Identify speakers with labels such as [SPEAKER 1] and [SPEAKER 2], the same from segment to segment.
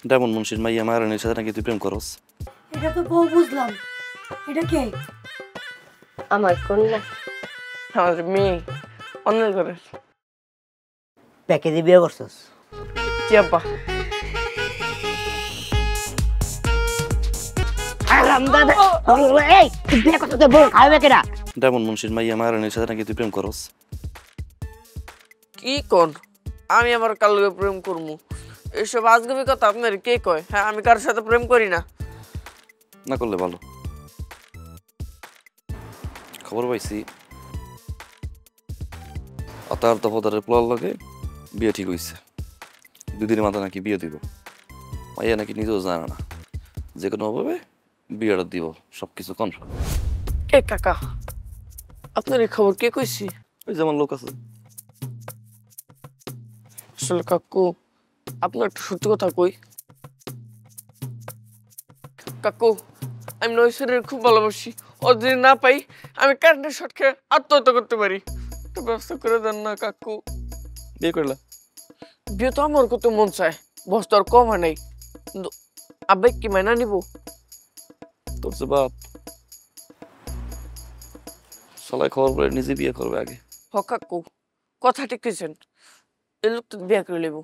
[SPEAKER 1] Diamond মুন্সির মাইয়া মারানির সাথে নাকি তুই প্রেম করস?
[SPEAKER 2] এটা তো বউ বুঝলাম, এটা কে?
[SPEAKER 3] আমার কন্যা,
[SPEAKER 4] আমার মেয়ে অন্যের ঘরে।
[SPEAKER 5] প্যাকেজে বিয়ে করছস?
[SPEAKER 4] জি আব্বা।
[SPEAKER 1] ডায়মন্ড মুন্সির মাইয়া মারানির সাথে নাকি তুই প্রেম করস?
[SPEAKER 4] কি কোন আমি আমার কালকে প্রেম করবো? এইসব আজগবি কথা আপনার কে কয়? হ্যাঁ, আমি কার সাথে প্রেম করি না।
[SPEAKER 1] না করলে ভালো। খবর পাইছি আতার দফাদারের পোলার লগে বিয়ে ঠিক হইছে। দুদিনের মাথা নাকি বিয়ে দিব। মাইয়া নাকি নিজেও জানে না, যে কোনো ভাবে বিয়েটা দিব, সবকিছু কনফার্ম।
[SPEAKER 4] কে কাকা, আপনার এই খবর কে কইছি?
[SPEAKER 1] ওই যেমন লোক আছে।
[SPEAKER 4] আসলে কাকু, আপনার একটু সত্যি কথা কই। কাকু, আমি নৈশরের খুব ভালোবাসি। ও যদি না পাই আমি কারেন্টের শর্ট খেয়ে আত্মহত্যা করতে পারি। একটু ব্যবস্থা করে দেন না কাকু।
[SPEAKER 1] বিয়ে করলা?
[SPEAKER 4] বিয়ে তো আমার কত মন চায়, বস তো আর কম হয় নাই। কিন্তু আব্বাই কি মাইনা নিব?
[SPEAKER 1] তোর যে বাপ সবাই খবর করে নিজে বিয়ে করবে আগে।
[SPEAKER 4] হ কাকু, কথা ঠিক কইছেন। এই লোক তো বিয়ে করে লেব।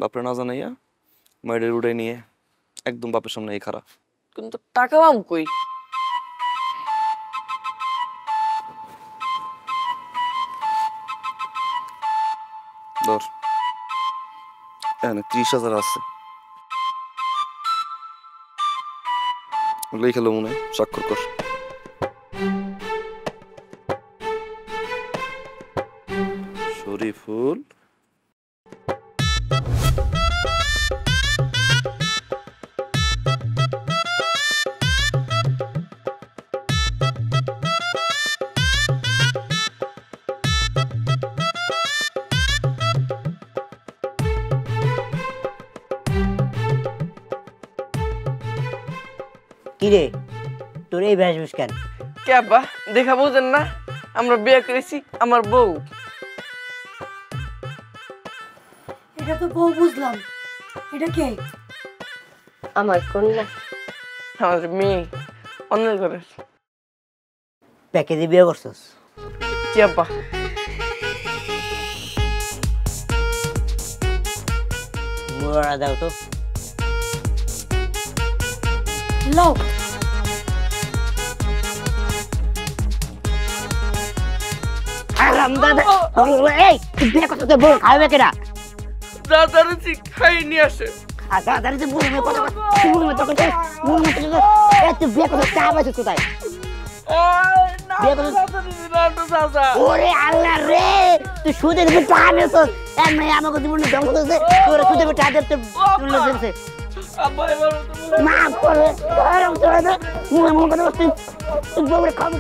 [SPEAKER 1] বাপরে না জানাইয়া মায়ের উড়াই নিয়ে একদম বাপের সামনে এই খারাপ।
[SPEAKER 4] কিন্তু টাকা পাম কই?
[SPEAKER 1] ধর, এখানে 30,000 আছে। লিখে লো মনে, স্বাক্ষর কর। শরীফুল
[SPEAKER 5] কিরে তোর এই বেশভূষ কেন?
[SPEAKER 4] কে আব্বা, দেখা বুঝেন না আমরা বিয়ে করেছি? আমার বউ।
[SPEAKER 2] এটা তো বউ বুঝলাম, এটা কে?
[SPEAKER 3] আমার কন্যা,
[SPEAKER 4] আমার মেয়ে অন্যের ঘরে।
[SPEAKER 5] প্যাকেজে বিয়ে করছস?
[SPEAKER 4] জি আব্বা।
[SPEAKER 5] মুড়া দাও তো।
[SPEAKER 2] লও।
[SPEAKER 5] এই তুই বিয়ে করছস, বউ খাবে কেনা?
[SPEAKER 4] দাদারে খাই নিয়ে আসে।
[SPEAKER 5] আর দাদারে যে বউ মে কথা তুই বিয়ে করছস, চা পাইছিস কোথায়? ওরে আল্লাহ রে, তুই সুদের উপর টাকা নিয়েছস। এমনি আমাকে জীবনে ধ্বংস করেছে, তোর সুদের উপর টাকা দিতে তুলে দিয়েছে। মাফ করে মুখে মুখে কথা বলছিস, তুই বউরে খাবো।